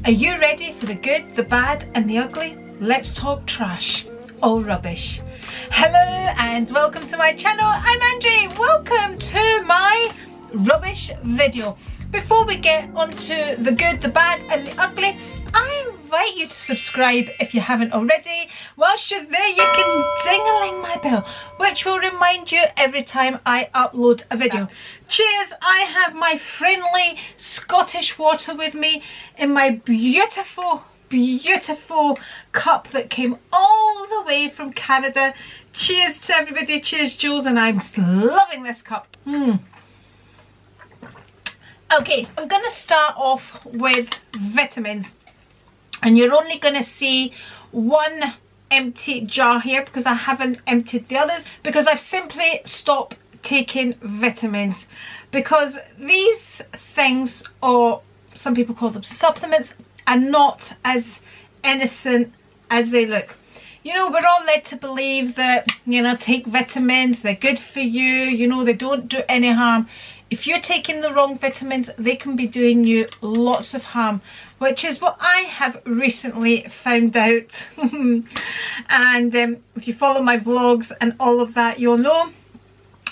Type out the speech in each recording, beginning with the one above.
Are you ready for the good, the bad and the ugly? Let's talk trash or rubbish. Hello and welcome to my channel. I'm Andri. Welcome to my rubbish video. Before we get onto the good, the bad and the ugly, I invite you to subscribe if you haven't already. Whilst you're there, you can ding-a-ling my bell, which will remind you every time I upload a video. Cheers! I have my friendly Scottish water with me in my beautiful cup that came all the way from Canada. Cheers to everybody. Cheers, Jules, and I'm loving this cup. Okay, I'm going to start off with vitamins. And you're only going to see one empty jar here because I haven't emptied the others, because I've simply stopped taking vitamins, because these things, or some people call them supplements, are not as innocent as they look. You know, we're all led to believe that, you know, take vitamins, they're good for you, you know, they don't do any harm. If you're taking the wrong vitamins, they can be doing you lots of harm, which is what I have recently found out. And if you follow my vlogs and all of that, you'll know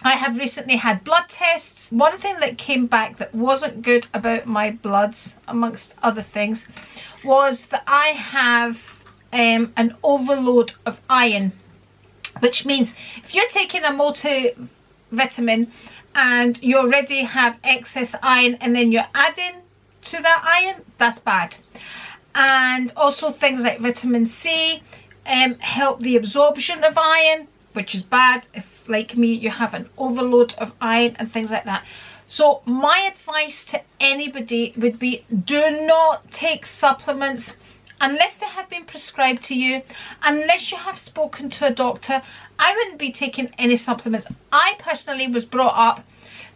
I have recently had blood tests. One thing that came back that wasn't good about my bloods, amongst other things, was that I have an overload of iron, which means if you're taking a multivitamin and you already have excess iron and then you're adding to that iron, that's bad. And also things like vitamin C help the absorption of iron, which is bad if, like me, you have an overload of iron and things like that. So my advice to anybody would be, do not take supplements unless they have been prescribed to you, unless you have spoken to a doctor. I wouldn't be taking any supplements. I personally was brought up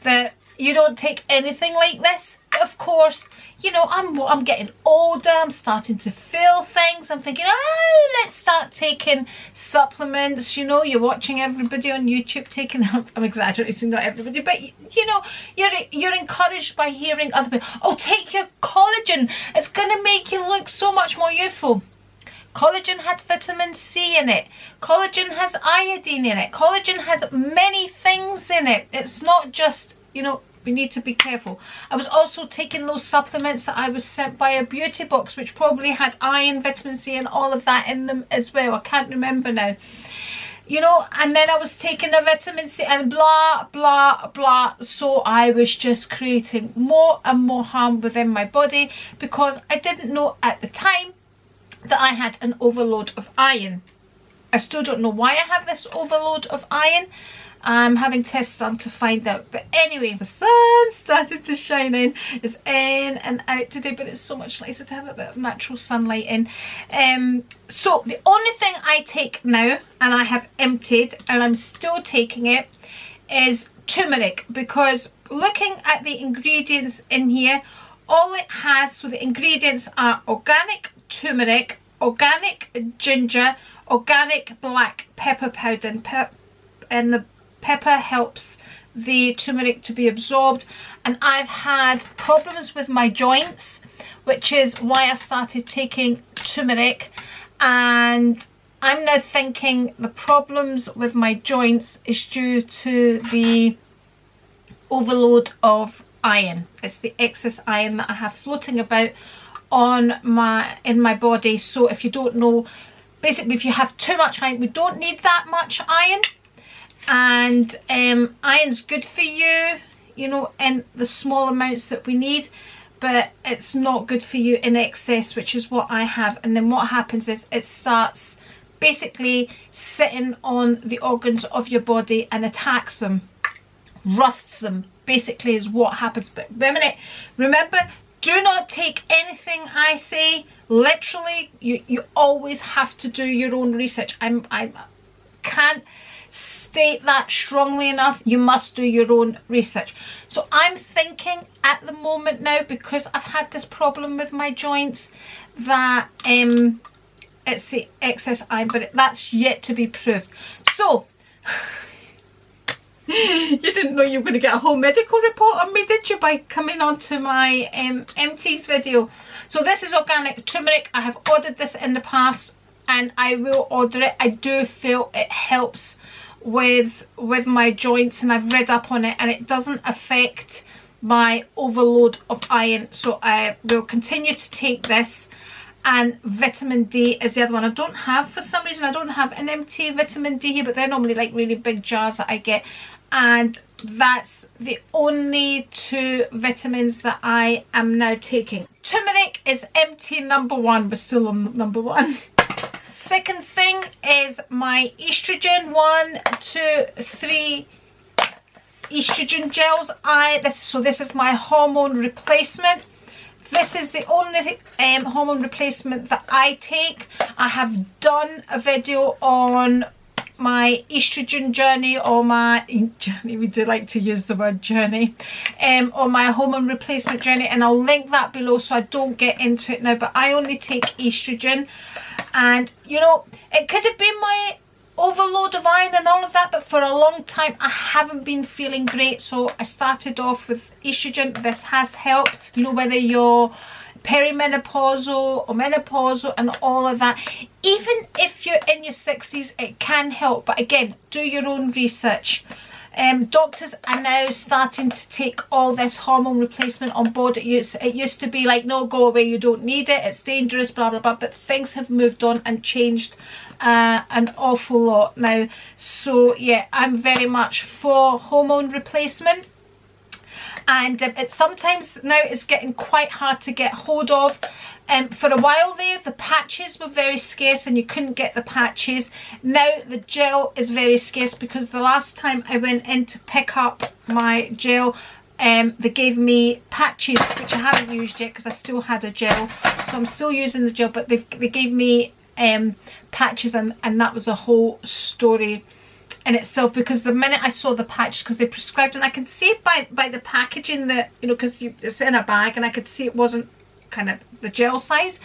that you don't take anything like this. But of course, you know, I'm getting older, I'm starting to feel things. I'm thinking, oh, let's start taking supplements. You know, you're watching everybody on YouTube taking them. I'm exaggerating, not everybody, but you know, you're encouraged by hearing other people, oh, take your collagen, it's gonna make you look so much more youthful. Collagen had vitamin C in it. Collagen has iodine in it. Collagen has many things in it. It's not just, you know, we need to be careful. I was also taking those supplements that I was sent by a beauty box, which probably had iron, vitamin C and all of that in them as well. I can't remember now. You know, and then I was taking a vitamin C and blah, blah, blah. So I was just creating more and more harm within my body because I didn't know at the time that I had an overload of iron. I still don't know why I have this overload of iron. I'm having tests done to find out. But anyway, the sun started to shine in. It's in and out today, but it's so much nicer to have a bit of natural sunlight in. So the only thing I take now, and I have emptied and I'm still taking it, is turmeric, because looking at the ingredients in here, all it has, so the ingredients are organic turmeric, organic ginger, organic black pepper powder, and the pepper helps the turmeric to be absorbed. And I've had problems with my joints, which is why I started taking turmeric, and I'm now thinking the problems with my joints is due to the overload of iron. It's the excess iron that I have floating about in my body. So if you don't know, basically if you have too much iron, we don't need that much iron, and iron's good for you, you know, in the small amounts that we need, but it's not good for you in excess, which is what I have. And then what happens is it starts basically sitting on the organs of your body and attacks them, rusts them, basically is what happens. But wait a minute, remember, do not take anything I say literally. You always have to do your own research. I can't state that strongly enough. You must do your own research. So I'm thinking at the moment now, because I've had this problem with my joints, that it's the excess iron, but that's yet to be proved. So you didn't know you were going to get a whole medical report on me, did you, by coming on to my Empties video? So this is organic turmeric. I have ordered this in the past and I will order it. I do feel it helps with my joints, and I've read up on it, and it doesn't affect my overload of iron. So I will continue to take this. And vitamin D is the other one. I don't have, for some reason, I don't have an empty vitamin D here, but they're normally like really big jars that I get. And that's the only 2 vitamins that I am now taking. Turmeric is empty number 1. We're still on number 1. Second thing is my estrogen. 1, 2, 3 estrogen gels. This is my hormone replacement. This is the only hormone replacement that I take. I have done a video on my estrogen journey, or my journey, we do like to use the word journey, or my hormone replacement journey, and I'll link that below so I don't get into it now. But I only take estrogen, and you know, it could have been my overload of iron and all of that, but for a long time I haven't been feeling great, so I started off with estrogen. This has helped, you know, whether you're perimenopausal or menopausal and all of that. Even if you're in your 60s, it can help, but again, do your own research. Doctors are now starting to take all this hormone replacement on board. It used to be like, no, go away, you don't need it, it's dangerous, blah blah blah, but things have moved on and changed an awful lot now. So yeah, I'm very much for hormone replacement. And it's sometimes now it's getting quite hard to get hold of. For a while there, the patches were very scarce and you couldn't get the patches. Now the gel is very scarce, because the last time I went in to pick up my gel, they gave me patches, which I haven't used yet because I still had a gel, so I'm still using the gel, but they gave me patches, and that was a whole story in itself, because the minute I saw the patches, because they prescribed, and I could see it by the packaging that, you know, because it's in a bag, and I could see it wasn't kind of the gel size,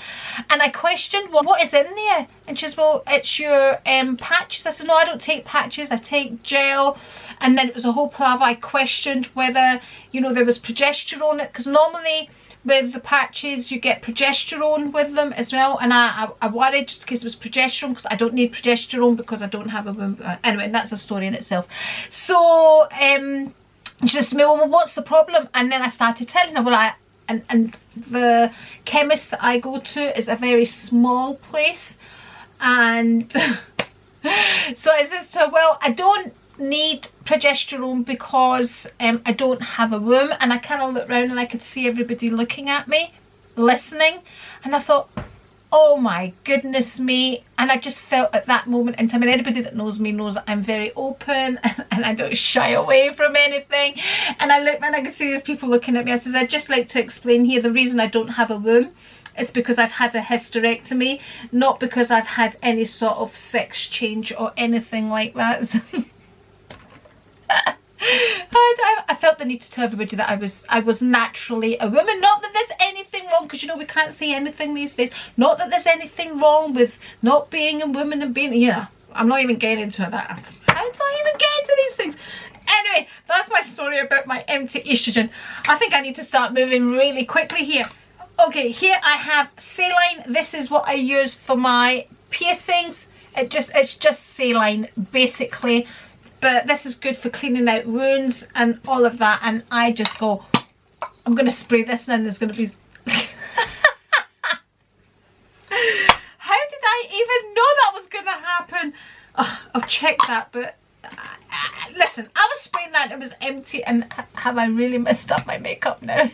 and I questioned, well, what is in there? And she says, well, it's your patches. I said, no, I don't take patches, I take gel. And then it was a whole palaver. I questioned whether, you know, there was progesterone, because normally with the patches you get progesterone with them as well, and I worried just in case it was progesterone, because I don't need progesterone because I don't have a womb. Anyway, that's a story in itself. So she says to me, well, what's the problem? And then I started telling her, well, and the chemist that I go to is a very small place, and so I says to her, well, I don't need progesterone because I don't have a womb. And I kind of looked around and I could see everybody looking at me, listening, and I thought, oh my goodness me. And I just felt at that moment in time, and anybody that knows me knows that I'm very open and I don't shy away from anything. And I looked and I could see these people looking at me. I says, I'd just like to explain here, the reason I don't have a womb is because I've had a hysterectomy, not because I've had any sort of sex change or anything like that. I felt the need to tell everybody that I was naturally a woman. Not that there's anything wrong, because you know we can't say anything these days. Not that there's anything wrong with not being a woman and being, yeah, I'm not even getting into that. How do I even get into these things? Anyway, that's my story about my empty estrogen. I think I need to start moving really quickly here. Okay, here I have Saline. This is what I use for my piercings. It's just Saline basically. But this is good for cleaning out wounds and all of that. And I just go, I'm going to spray this and then there's going to be... How did I even know that was going to happen? Oh, I'll check that, but... listen, I was spraying that, it was empty, and have I really messed up my makeup now?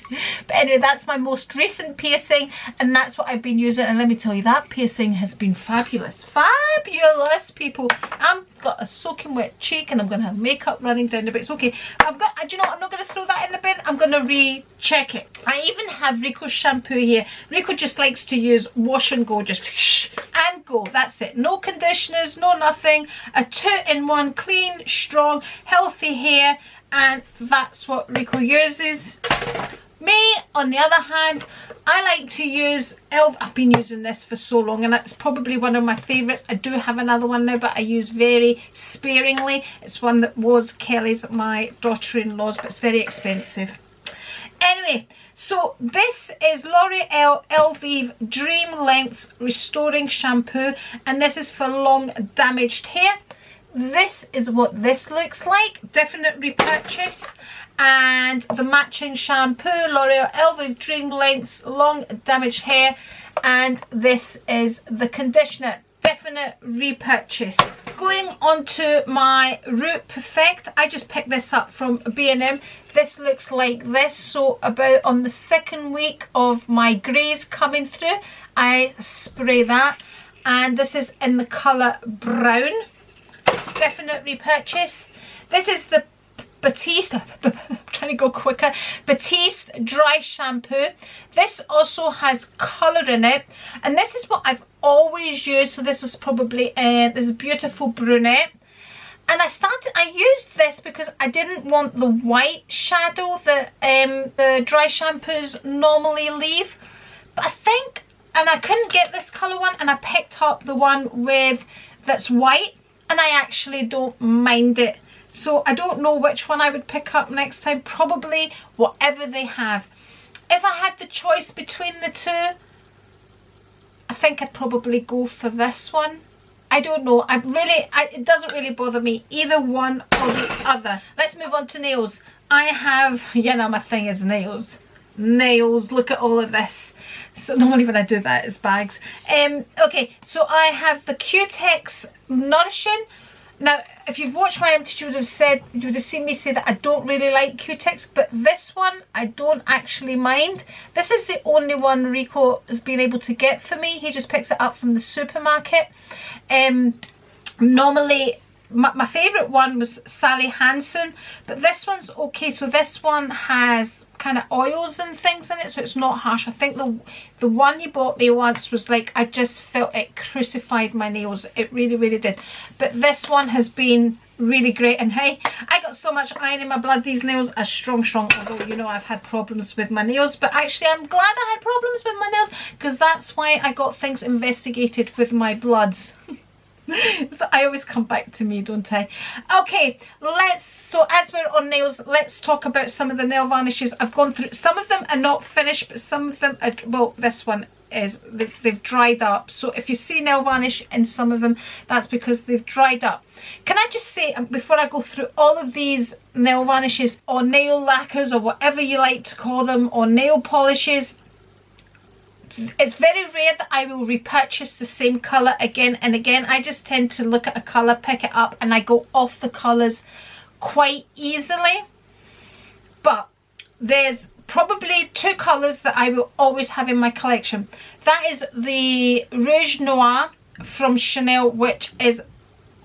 But anyway, that's my most recent piercing, and that's what I've been using. And let me tell you, that piercing has been fabulous. Fabulous, people. I've got a soaking wet cheek and I'm going to have makeup running down the bit. It's okay. I've got, do you know what, I'm not going to throw that in the bin. I'm going to recheck it. I even have Rico's shampoo here. Rico just likes to use wash and go, just and go. That's it. No conditioners, no nothing. A 2-in-1, clean, strong, healthy hair, and that's what Rico uses. Me, on the other hand, I like to use e.l.f. I've been using this for so long and it's probably one of my favourites. I do have another one now, but I use very sparingly. It's one that was Kelly's, my daughter-in-law's, but it's very expensive. Anyway, So this is L'Oreal Elvive Dream Lengths Restoring Shampoo, and this is for long damaged hair. This is what this looks like. Definite repurchase. And the matching shampoo, L'Oreal Elvive Dream Lengths Long Damaged Hair, and this is the conditioner. Definite repurchase. Going on to my Root Perfect, I just picked this up from B&M. This looks like this. So about on the second week of my greys coming through, I spray that, and this is in the colour brown. Definite repurchase. This is the Batiste, I'm trying to go quicker, Batiste Dry Shampoo. This also has colour in it, and this is what I've always used. So this was probably this beautiful brunette, and I used this because I didn't want the white shadow that the dry shampoos normally leave. But I think, and I couldn't get this colour one, and I picked up the one with that's white, and I actually don't mind it. So I don't know which one I would pick up next time. Probably whatever they have. If I had the choice between the two, I think I'd probably go for this one. I don't know. It doesn't really bother me, either one or the other. Let's move on to nails. I have, you know, my thing is nails. Nails, look at all of this. So normally when I do that, it's bags. Okay, so I have the Cutex Nourishing. Now, if you've watched my empties, you would have seen me say that I don't really like Cutex, but this one I don't actually mind. This is the only one Rico has been able to get for me. He just picks it up from the supermarket. Normally, my favourite one was Sally Hansen, but this one's okay. So this one has kind of oils and things in it, so it's not harsh. I think the one he bought me once was like, I just felt it crucified my nails. It really, really did. But this one has been really great. And hey, I got so much iron in my blood. These nails are strong, although you know I've had problems with my nails, but actually I'm glad I had problems with my nails, because that's why I got things investigated with my bloods. So I always come back to me, don't I? Okay, so as we're on nails, let's talk about some of the nail varnishes I've gone through. Some of them are not finished, but some of them are, well, this one is, they've dried up. So if you see nail varnish in some of them, that's because they've dried up. Can I just say, before I go through all of these nail varnishes, or nail lacquers, or whatever you like to call them, or nail polishes, it's very rare that I will repurchase the same colour again and again. I just tend to look at a colour, pick it up, and I go off the colours quite easily. But there's probably two colours that I will always have in my collection. That is the Rouge Noir from Chanel, which is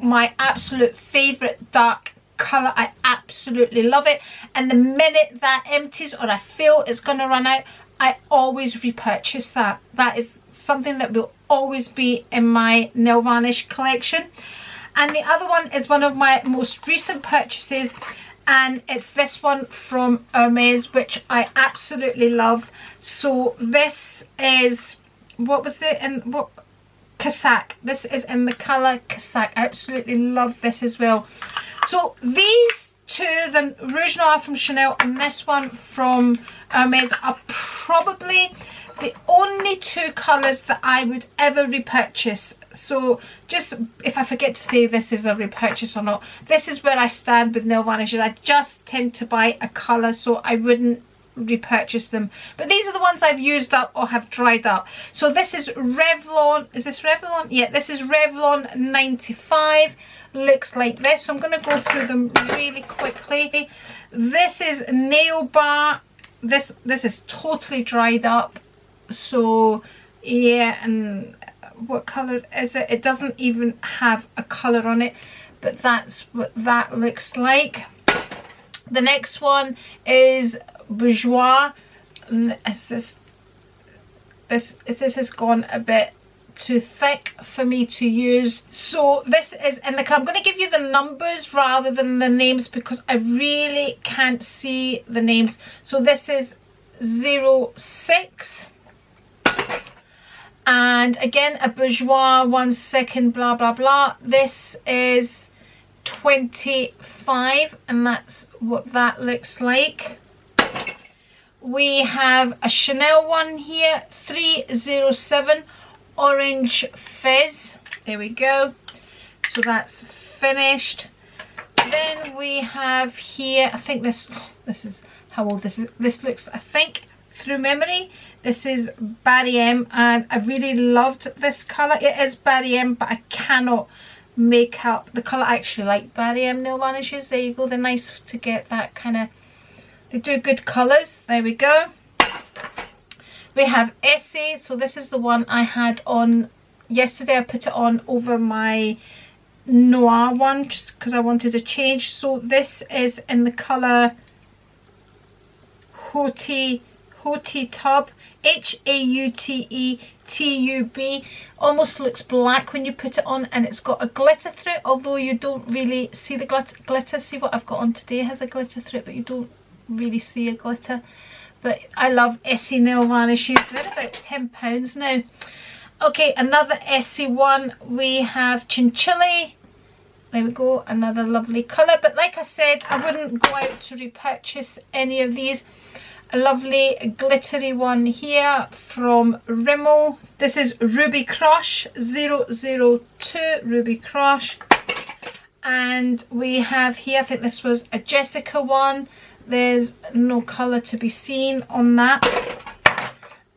my absolute favourite dark colour. I absolutely love it, and the minute that empties or I feel it's going to run out, I always repurchase that. That is something that will always be in my nail varnish collection. And the other one is one of my most recent purchases, and it's this one from Hermes, which I absolutely love. So this is, what was it, and what, Cassac. This is in the colour Cassac. I absolutely love this as well. So these two, the Rouge Noir from Chanel and this one from Hermes, are probably the only two colours that I would ever repurchase. So just, if I forget to say this is a repurchase or not, this is where I stand with nail varnishes. I just tend to buy a colour, so I wouldn't repurchase them. But these are the ones I've used up or have dried up. So this is Revlon, is this Revlon? Yeah, this is Revlon 95. Looks like this. So I'm going to go through them really quickly. This is Nail Bar. This is totally dried up. So yeah, and what colour is it? It doesn't even have a colour on it, but that's what that looks like. The next one is Bourjois. This has gone a bit too thick for me to use. So this is in the, I'm going to give you the numbers rather than the names because I really can't see the names. So this is 06. And again, a Bourjois 1 second, blah, blah, blah. This is 25, and that's what that looks like. We have a Chanel one here, 307 Orange Fizz. There we go. So that's finished. Then we have here, I think this is how old this is. This looks, I think, through memory, this is Barry M, and I really loved this colour. It is Barry M, but I cannot make up the colour. I actually like Barry M nail varnishes. There you go. They're nice to get that kind of, they do good colours. There we go. We have Essie. So this is the one I had on yesterday. I put it on over my Noir one just because I wanted to change. So this is in the colour Haute Tub, Haute-tub. Almost looks black when you put it on, and it's got a glitter through it, although you don't really see the glitter. See what I've got on today has a glitter through it, but you don't really see a glitter. But I love Essie nail varnishes. They're about £10 now. Okay, another Essie one. We have Chinchilla. There we go, another lovely colour. But like I said, I wouldn't go out to repurchase any of these. A lovely glittery one here from Rimmel. This is Ruby Crush 002 Ruby Crush. And we have here, I think this was a Jessica one. There's no colour to be seen on that.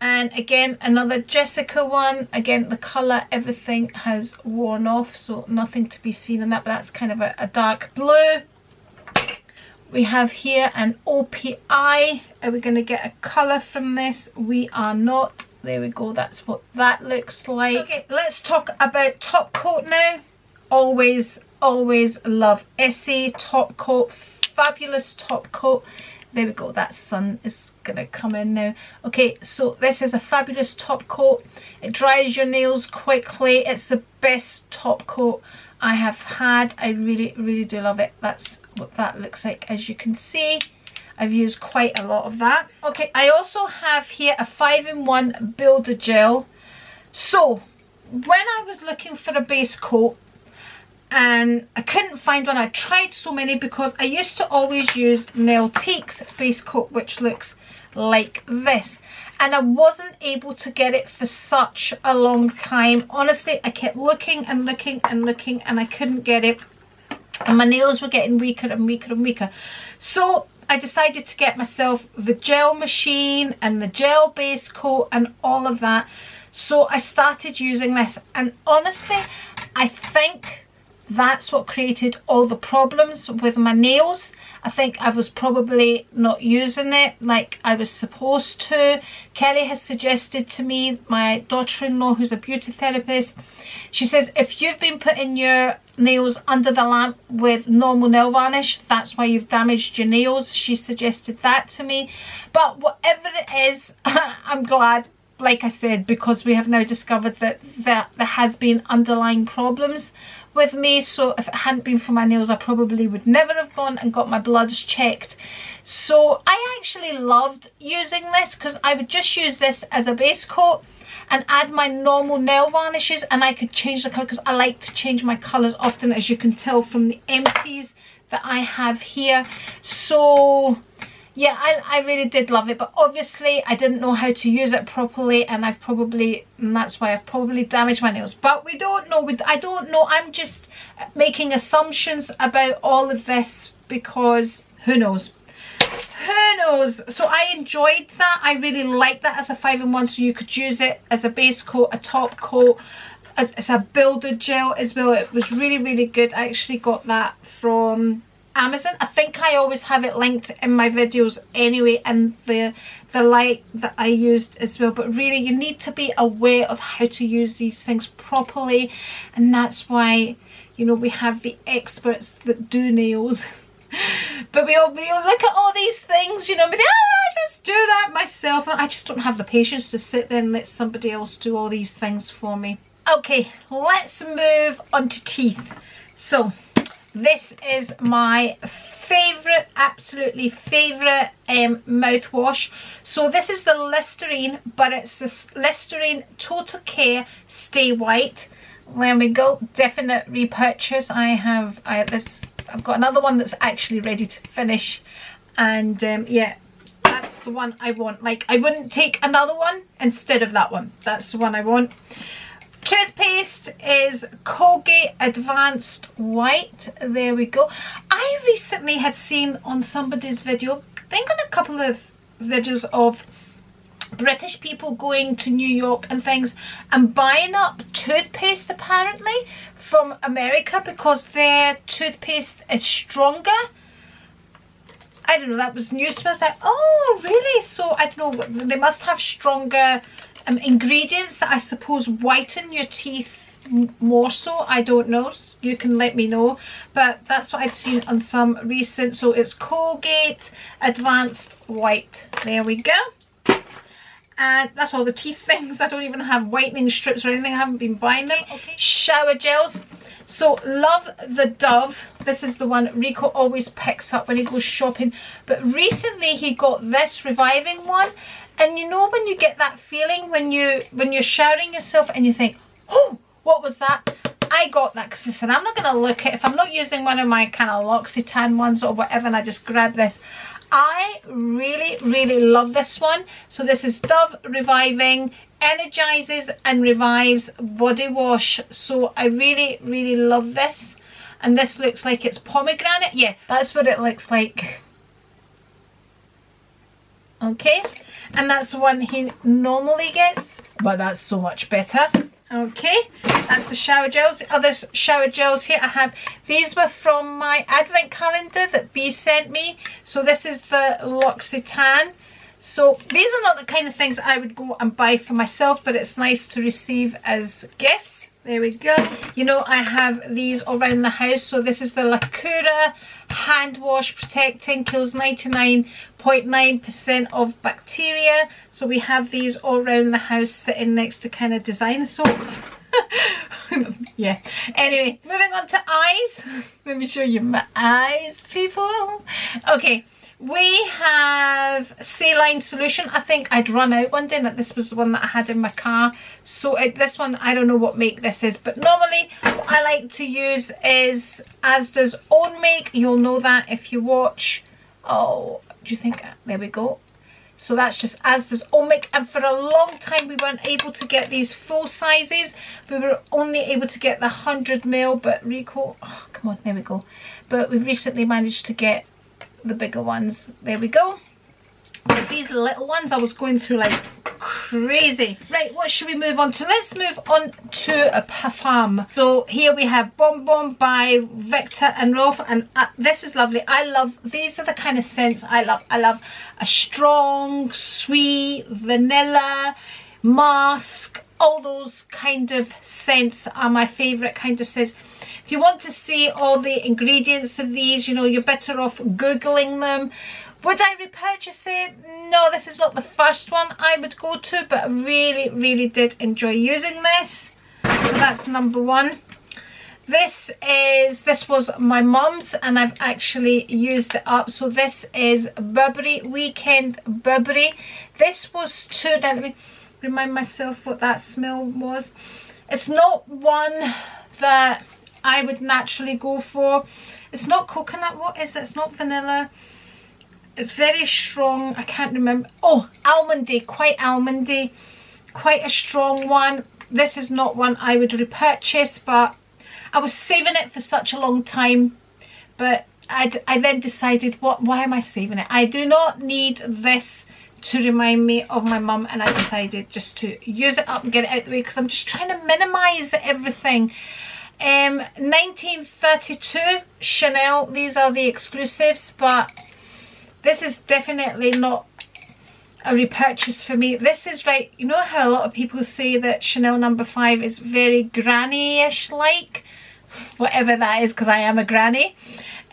And again, another Jessica one. Again, the colour, everything has worn off, so nothing to be seen on that, but that's kind of a dark blue. We have here an OPI. Are we going to get a colour from this? We are not. There we go. That's what that looks like. Okay, let's talk about top coat now. Always love Essie top coat. Fabulous top coat. There we go. That sun is going to come in now. Okay, so this is a fabulous top coat. It dries your nails quickly. It's the best top coat I have had. I really do love it. That's what that looks like. As you can see, I've used quite a lot of that. Okay, I also have here a 5-in-1 builder gel. So when I was looking for a base coat and I couldn't find one, I tried so many because I used to always use Nailtique's base coat, which looks like this, and I wasn't able to get it for such a long time. Honestly, I kept looking and looking and looking, and I couldn't get it, and my nails were getting weaker and weaker and weaker. So I decided to get myself the gel machine and the gel base coat and all of that. So I started using this, and honestly, I think that's what created all the problems with my nails. I think I was probably not using it like I was supposed to. Kelly has suggested to me, my daughter-in-law who's a beauty therapist, she says if you've been putting your nails under the lamp with normal nail varnish, that's why you've damaged your nails. She suggested that to me. But whatever it is, I'm glad, like I said, because we have now discovered that there has been underlying problems with me. So if it hadn't been for my nails, I probably would never have gone and got my bloods checked. So I actually loved using this because I would just use this as a base coat and add my normal nail varnishes, and I could change the colour because I like to change my colours often, as you can tell from the empties that I have here. So yeah, I really did love it, but obviously I didn't know how to use it properly, and that's why I've probably damaged my nails. But we don't know. I don't know. I'm just making assumptions about all of this because who knows? Who knows? So I enjoyed that. I really liked that as a 5-in-1, so you could use it as a base coat, a top coat, as a builder gel as well. It was really good. I actually got that from Amazon. I think I always have it linked in my videos anyway, and the light that I used as well. But really, you need to be aware of how to use these things properly, and that's why, you know, we have the experts that do nails. But we all look at all these things, you know, but I just do that myself, and I just don't have the patience to sit there and let somebody else do all these things for me. Okay, let's move on to teeth. So this is my favourite, absolutely favourite mouthwash. So this is the Listerine, but it's the Listerine Total Care Stay White. There we go, definite repurchase. I've got another one that's actually ready to finish, and yeah, that's the one I want. Like, I wouldn't take another one instead of that one. That's the one I want. Toothpaste is Colgate Advanced White. There we go. I recently had seen on somebody's video, I think on a couple of videos of British people going to New York and things and buying up toothpaste apparently from America because their toothpaste is stronger. I don't know, that was news to me. I was like, oh really? So I don't know, they must have stronger ingredients that I suppose whiten your teeth more so. I don't know, you can let me know, but that's what I'd seen on some recent. So it's Colgate Advanced White. There we go. And that's all the teeth things. I don't even have whitening strips or anything. I haven't been buying them. Okay. Shower gels. So love the Dove. This is the one Rico always picks up when he goes shopping. But recently he got this reviving one. And you know when you get that feeling when you're showering yourself and you think, oh, what was that? I got that because I said I'm not going to look at, if I'm not using one of my kind of L'Occitane ones or whatever, and I just grab this. I really love this one. So this is Dove Reviving, energizes and revives body wash. So I really love this. And this looks like it's pomegranate. Yeah, that's what it looks like. Okay, and that's the one he normally gets, but that's so much better. Okay, that's the shower gels. The other shower gels here I have, these were from my advent calendar that B sent me. So this is the L'Occitane. So these are not the kind of things I would go and buy for myself, but it's nice to receive as gifts. There we go. You know, I have these all around the house. So this is the Lacura hand wash protecting, kills 99.9% of bacteria. So we have these all around the house sitting next to kind of designer soaps. Yeah, anyway, moving on to eyes. Let me show you my eyes, people. Okay, we have Saline solution. I think I'd run out one day, and this was the one that I had in my car. So this one, I don't know what make this is, but normally what I like to use is Asda's Own Make. You'll know that if you watch. Oh, do you think? There we go. So that's just Asda's Own Make, and for a long time we weren't able to get these full sizes. We were only able to get the 100ml, but Rico, oh come on, there we go. But we've recently managed to get the bigger ones. There we go. But these little ones I was going through like crazy. Right, what should we move on to? Let's move on to a Perfume. So here we have Bonbon by Victor and Rolf, and this is lovely. I love, these are the kind of scents I love. I love a strong, sweet, vanilla, musk, all those kind of scents are my favourite kind of scents. If you want to see all the ingredients of these, you know, you're better off Googling them. Would I repurchase it? No, this is not the first one I would go to, but I really did enjoy using this. So that's number one. This was my mum's, and I've actually used it up. So this is Burberry Weekend Burberry. This was two, let me remind myself what that smell was. It's not one that I would naturally go for. It's not coconut, what is it? It's not vanilla. It's very strong, I can't remember. Oh, almondy, quite almondy. Quite a strong one. This is not one I would repurchase, but I was saving it for such a long time. But I then decided, why am I saving it? I do not need this to remind me of my mum, and I decided just to use it up and get it out of the way because I'm just trying to minimise everything. 1932 Chanel, these are the exclusives, but this is definitely not a repurchase for me. This is right, you know how a lot of people say that Chanel No. 5 is very granny-ish like, whatever that is, because I am a granny.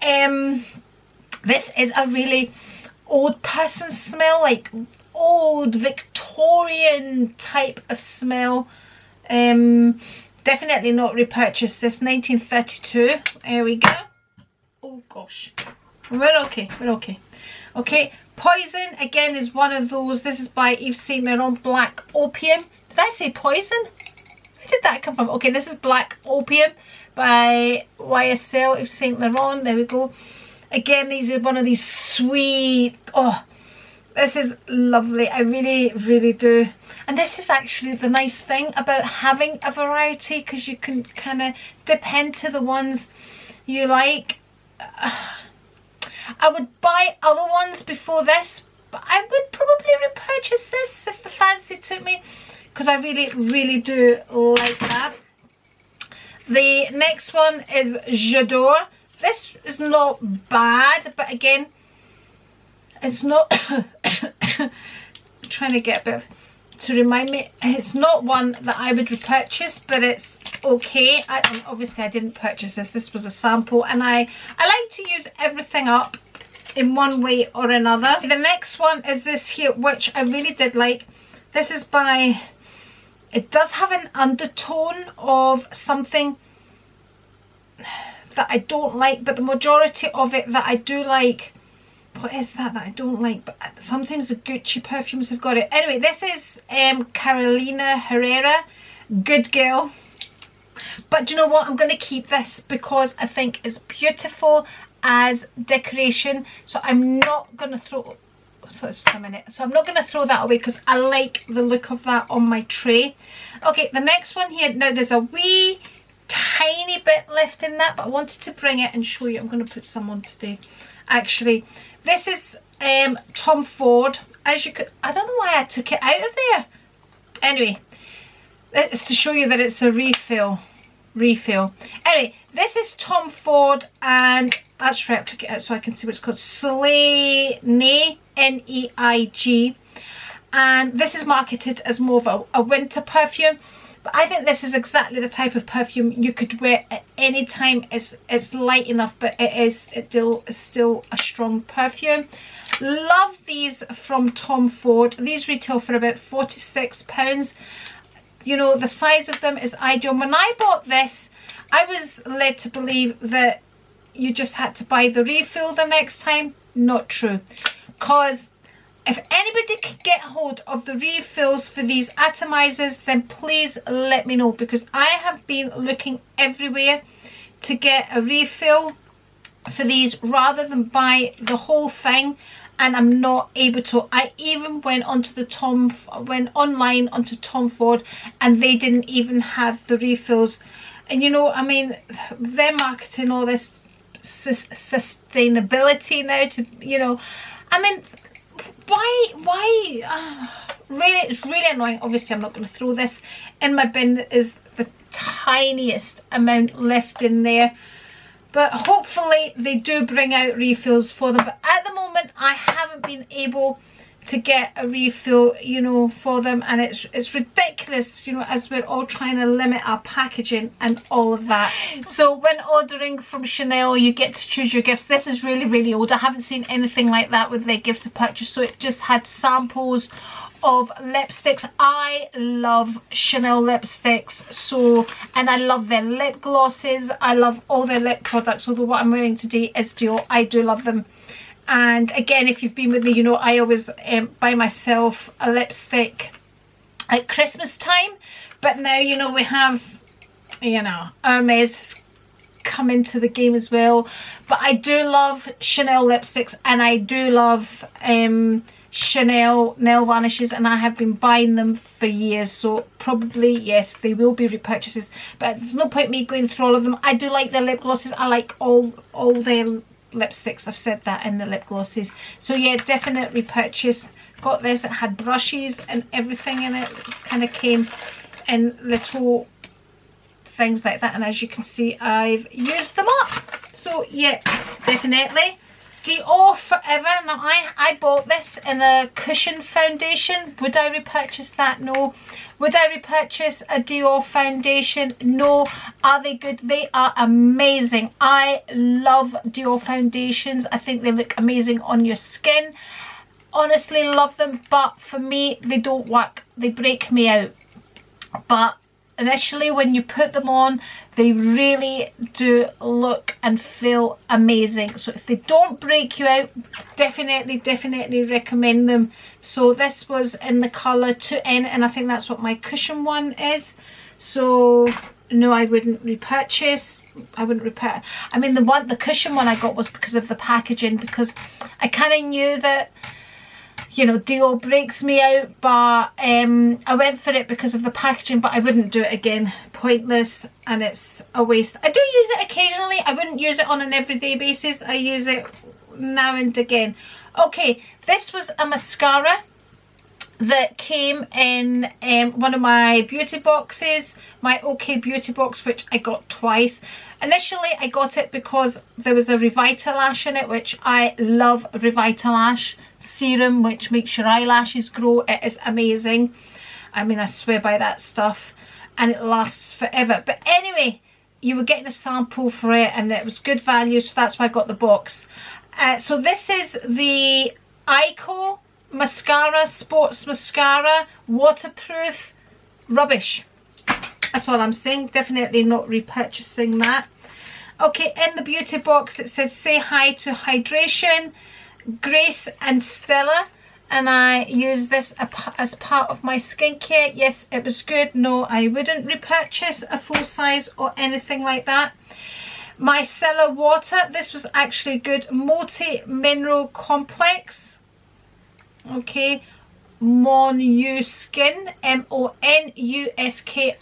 This is a really old person smell, like old Victorian type of smell. Definitely not repurchase this. 1932. There we go. Oh gosh, we're okay, we're okay. Okay, Poison again is one of those. This is by Yves Saint Laurent Black Opium. Did I say Poison? Where did that come from? Okay, this is Black Opium by YSL Yves Saint Laurent. There we go. Again, these are one of these sweet, oh, This is lovely. I really, really do. And this is actually the nice thing about having a variety, because you can kind of dip into the ones you like. I would buy other ones before this, but I would probably repurchase this if the fancy took me, because I really, really do like that. The next one is J'adore. This is not bad, but again, it's not trying to get a bit of, to remind me, it's not one that I would repurchase, but it's okay. Obviously I didn't purchase this was a sample, and I like to use everything up in one way or another. The next one is this here, which I really did like. This is by, it does have an undertone of something that I don't like, but the majority of it that I do like. What is that I don't like? But sometimes the Gucci perfumes have got it. Anyway, this is Carolina Herrera, Good Girl. But do you know what? I'm going to keep this because I think it's beautiful as decoration. So I'm not going to throw... I thought it was a minute. So I'm not going to throw that away because I like the look of that on my tray. Okay, the next one here. Now there's a wee tiny bit left in that, but I wanted to bring it and show you. I'm going to put some on today. Actually, this is Tom Ford. As you could, I don't know why I took it out of there. Anyway, it's to show you that it's a refill. Anyway, this is Tom Ford, and that's right, I took it out so I can see what it's called. Saline, Neig, and this is marketed as more of a winter perfume. But I think this is exactly the type of perfume you could wear at any time. It's light enough, but it's still a strong perfume. Love these from Tom Ford. These retail for about £46. You know, the size of them is ideal. When I bought this, I was led to believe that you just had to buy the refill the next time. Not true. Because if anybody can get hold of the refills for these atomizers, then please let me know, because I have been looking everywhere to get a refill for these rather than buy the whole thing, and I'm not able to. I even went online onto Tom Ford, and they didn't even have the refills. And you know, I mean, they're marketing all this sustainability now to, you know, I mean, why really, it's really annoying. Obviously I'm not going to throw this in my bin. There is the tiniest amount left in there, but hopefully they do bring out refills for them. But at the moment I haven't been able to get a refill, you know, for them, and it's ridiculous, you know, as we're all trying to limit our packaging and all of that. So when ordering from Chanel, you get to choose your gifts. This is really, really old. I haven't seen anything like that with their gifts of purchase. So it just had samples of lipsticks. I love Chanel lipsticks, so, and I love their lip glosses. I love all their lip products, although what I'm wearing today is Dior. I do love them. And again, if you've been with me, you know I always buy myself a lipstick at Christmas time. But now, you know, we have, you know, Hermes come into the game as well. But I do love Chanel lipsticks, and I do love Chanel nail varnishes, and I have been buying them for years. So probably, yes, they will be repurchases. But there's no point me going through all of them. I do like their lip glosses. I like all their lipsticks. I've said that in the lip glosses. So yeah, definite repurchase. Got this. It had brushes and everything in it. It kind of came in little things like that, and as you can see, I've used them up. So yeah, definitely. Dior Forever. Now I bought this in a cushion foundation. Would I repurchase that? No. Would I repurchase a Dior foundation? No. Are they good? They are amazing. I love Dior foundations. I think they look amazing on your skin. Honestly, love them, but for me, they don't work. They break me out. But initially, when you put them on, they really do look and feel amazing. So if they don't break you out, definitely recommend them. So this was in the colour 2N, and I think that's what my cushion one is. So no, I wouldn't repurchase. I mean, the cushion one I got was because of the packaging, because I kind of knew that you know, Deo breaks me out, but I went for it because of the packaging, but I wouldn't do it again. Pointless, and it's a waste. I do use it occasionally. I wouldn't use it on an everyday basis. I use it now and again. Okay, this was a mascara that came in one of my beauty boxes, my OK Beauty box, which I got twice. Initially I got it because there was a Revitalash in it, which I love. Revitalash serum, which makes your eyelashes grow. It is amazing. I mean, I swear by that stuff, and it lasts forever. But anyway, you were getting a sample for it and it was good value, so that's why I got the box. So this is the Ico mascara, sports mascara, waterproof, rubbish. That's all I'm saying. Definitely not repurchasing that. Okay, in the beauty box it says say hi to hydration, Grace and Stella, and I use this as part of my skincare. Yes, it was good. No, I wouldn't repurchase a full size or anything like that. Micellar water, this was actually good. Multi-mineral complex. Okay, Monuskin, Monuskin.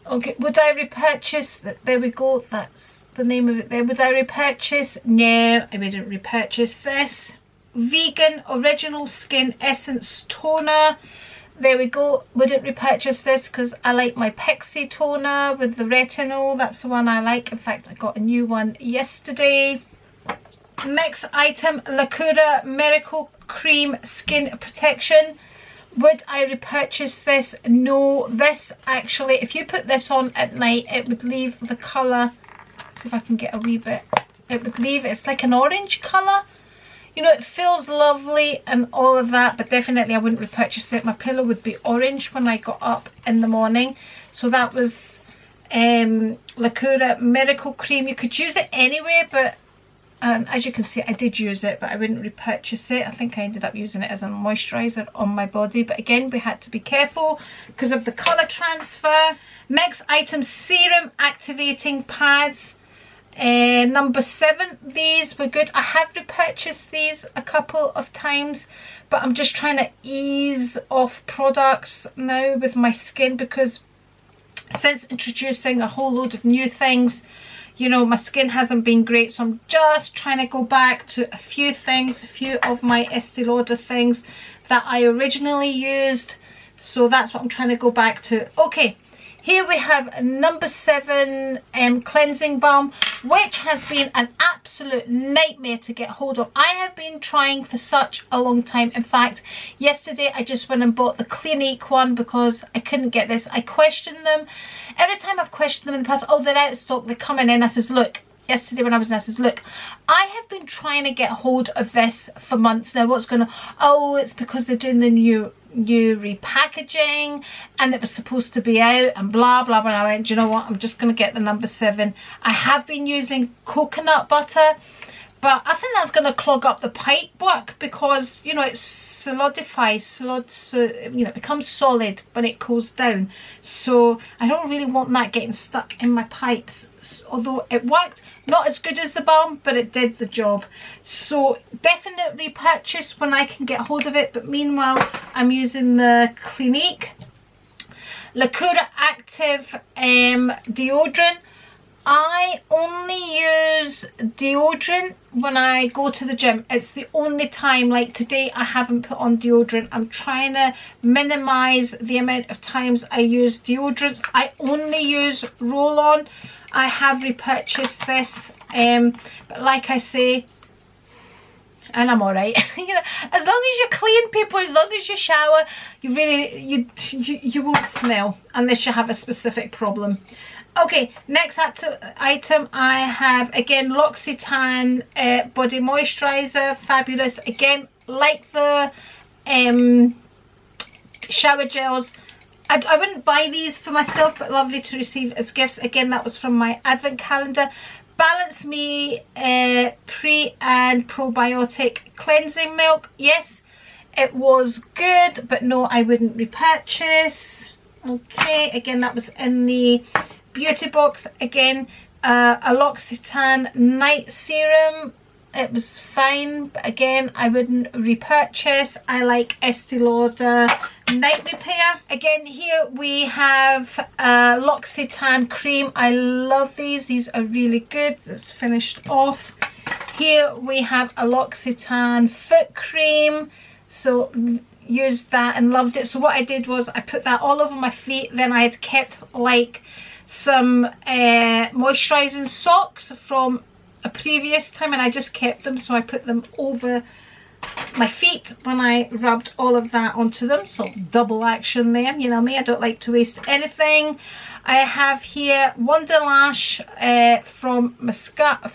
Okay, would I repurchase that? There we go, that's the name of it there. Would I repurchase? No, I wouldn't repurchase this. Vegan Original Skin Essence Toner. There we go. Wouldn't repurchase this because I like my Pixie toner with the retinol. That's the one I like. In fact, I got a new one yesterday. Next item, Lacura Miracle Cream Skin Protection. Would I repurchase this? No. This actually, if you put this on at night, it would leave the colour. See if I can get a wee bit. It would leave, it's like an orange colour. You know, it feels lovely and all of that, but definitely I wouldn't repurchase it. My pillow would be orange when I got up in the morning. So that was Lacura Miracle Cream. You could use it anyway, but as you can see, I did use it, but I wouldn't repurchase it. I think I ended up using it as a moisturiser on my body, but again, we had to be careful because of the colour transfer. Next item, Serum Activating Pads. Number 7, these were good. I have repurchased these a couple of times, but I'm just trying to ease off products now with my skin, because since introducing a whole load of new things, you know, my skin hasn't been great. So I'm just trying to go back to a few things, a few of my Estee Lauder things that I originally used. So that's what I'm trying to go back to. Okay. Here we have number 7 cleansing balm, which has been an absolute nightmare to get hold of. I have been trying for such a long time. In fact, yesterday I just went and bought the Clinique one because I couldn't get this. I questioned them. Every time I've questioned them in the past, oh, they're out of stock, they're coming in. I says, look, yesterday when I was in, I says, look, I have been trying to get hold of this for months now. What's going on? Oh, it's because they're doing the new repackaging and it was supposed to be out and blah blah blah. I went, do you know what, I'm just going to get the number 7. I have been using coconut butter, but I think that's going to clog up the pipe work because, you know, it solidifies, you know, it becomes solid when it cools down. So I don't really want that getting stuck in my pipes. Although it worked, not as good as the balm, but it did the job. So definite repurchase when I can get hold of it. But meanwhile, I'm using the Clinique Lacura Active deodorant. I only use deodorant when I go to the gym. It's the only time, like today, I haven't put on deodorant. I'm trying to minimize the amount of times I use deodorants. I only use roll-on. I have repurchased this, but like I say, and I'm alright. You know, as long as you're clean, people, as long as you shower, you really, you won't smell unless you have a specific problem. Okay, next item I have, again, L'Occitane body moisturiser, fabulous. Again, like the shower gels. I wouldn't buy these for myself, but lovely to receive as gifts. Again, that was from my advent calendar. Balance Me pre and probiotic cleansing milk. Yes, it was good, but no, I wouldn't repurchase. Okay, again, that was in the beauty box. Again, a L'Occitane night serum. It was fine, but again, I wouldn't repurchase. I like Estee Lauder Night Repair. Again, here we have L'Occitane cream. I love these. These are really good. It's finished off. Here we have a L'Occitane foot cream. So used that and loved it. So what I did was I put that all over my feet. Then I had kept like some moisturising socks from a previous time, and I just kept them, so I put them over my feet when I rubbed all of that onto them. So double action there, you know me, I don't like to waste anything. I have here Wonderlash from Mascara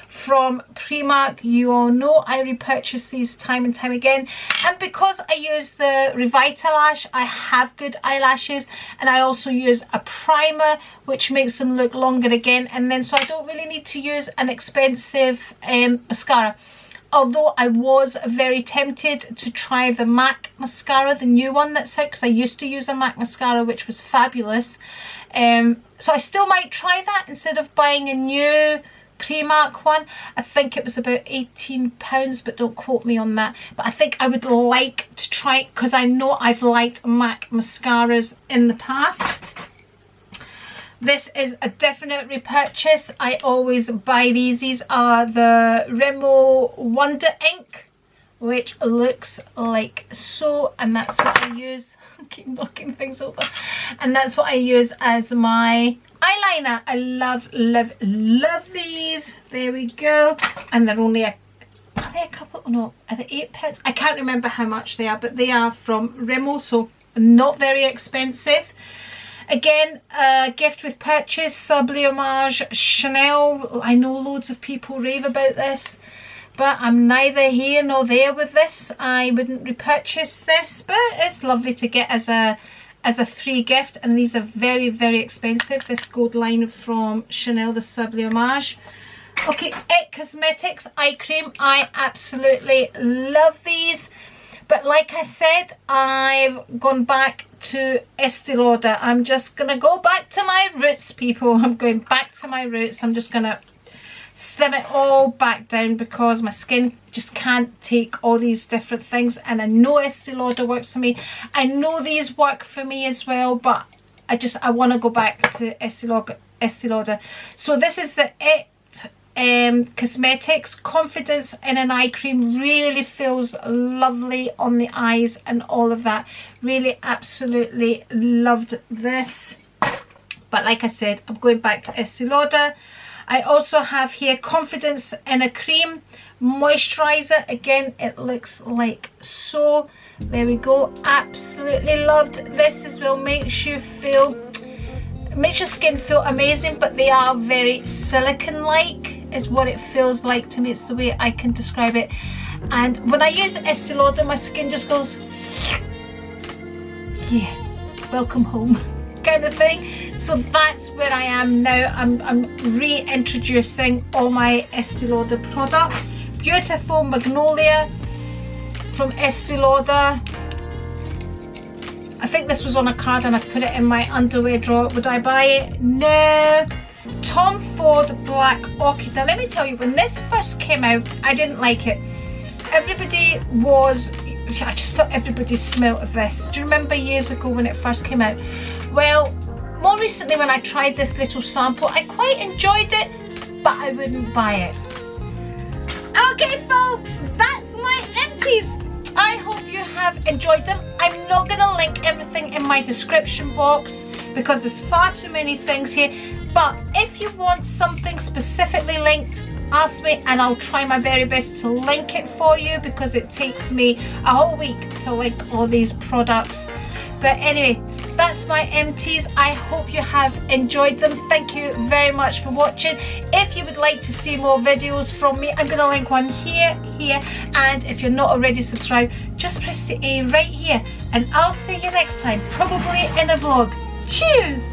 from Primark. You all know I repurchase these time and time again, and because I use the Revitalash, I have good eyelashes, and I also use a primer which makes them look longer again, and then so I don't really need to use an expensive mascara. Although I was very tempted to try the MAC mascara, the new one that's out, because I used to use a MAC mascara which was fabulous. So I still might try that instead of buying a new Primark one. I think it was about £18, but don't quote me on that. But I think I would like to try it because I know I've liked MAC mascaras in the past. This is a definite repurchase. I always buy these. These are the Remo Wonder Ink, which looks like so, and that's what I use. I keep knocking things over. And that's what I use as my eyeliner. I love these. There we go. And they're only are they a couple? No, are they £8? I can't remember how much they are, but they are from Remo, so not very expensive. Again, gift with purchase, Sublimage Chanel. I know loads of people rave about this, but I'm neither here nor there with this. I wouldn't repurchase this, but it's lovely to get as a free gift, and these are very, very expensive. This gold line from Chanel, the Sublimage. Okay, It Cosmetics eye cream. I absolutely love these. But like I said, I've gone back to Estee Lauder. I'm just going to go back to my roots, people. I'm going back to my roots. I'm just going to slim it all back down because my skin just can't take all these different things. And I know Estee Lauder works for me. I know these work for me as well, but I want to go back to Estee Lauder. So this is the It Cosmetics Confidence in an Eye Cream. Really feels lovely on the eyes and all of that. Really absolutely loved this. But like I said, I'm going back to Estee Lauder. I also have here Confidence in a Cream Moisturizer. Again, it looks like so. There we go. Absolutely loved this as well. Makes your skin feel amazing, but they are very silicone-like is what it feels like to me. It's the way I can describe it. And when I use Estee Lauder, my skin just goes, yeah, welcome home kind of thing. So that's where I am now. I'm reintroducing all my Estee Lauder products. Beautiful Magnolia from Estee Lauder. I think this was on a card and I put it in my underwear drawer. Would I buy it? No. Tom Ford Black Orchid. Now let me tell you, when this first came out, I didn't like it. I just thought everybody smelt of this. Do you remember years ago when it first came out? Well, more recently when I tried this little sample, I quite enjoyed it, but I wouldn't buy it. Okay folks, that's my empties. I hope you have enjoyed them. I'm not going to link everything in my description box because there's far too many things here. But if you want something specifically linked, ask me and I'll try my very best to link it for you, because it takes me a whole week to link all these products. But anyway, that's my empties. I hope you have enjoyed them. Thank you very much for watching. If you would like to see more videos from me, I'm going to link one here, and if you're not already subscribed, just press the A right here, and I'll see you next time, probably in a vlog. Cheers!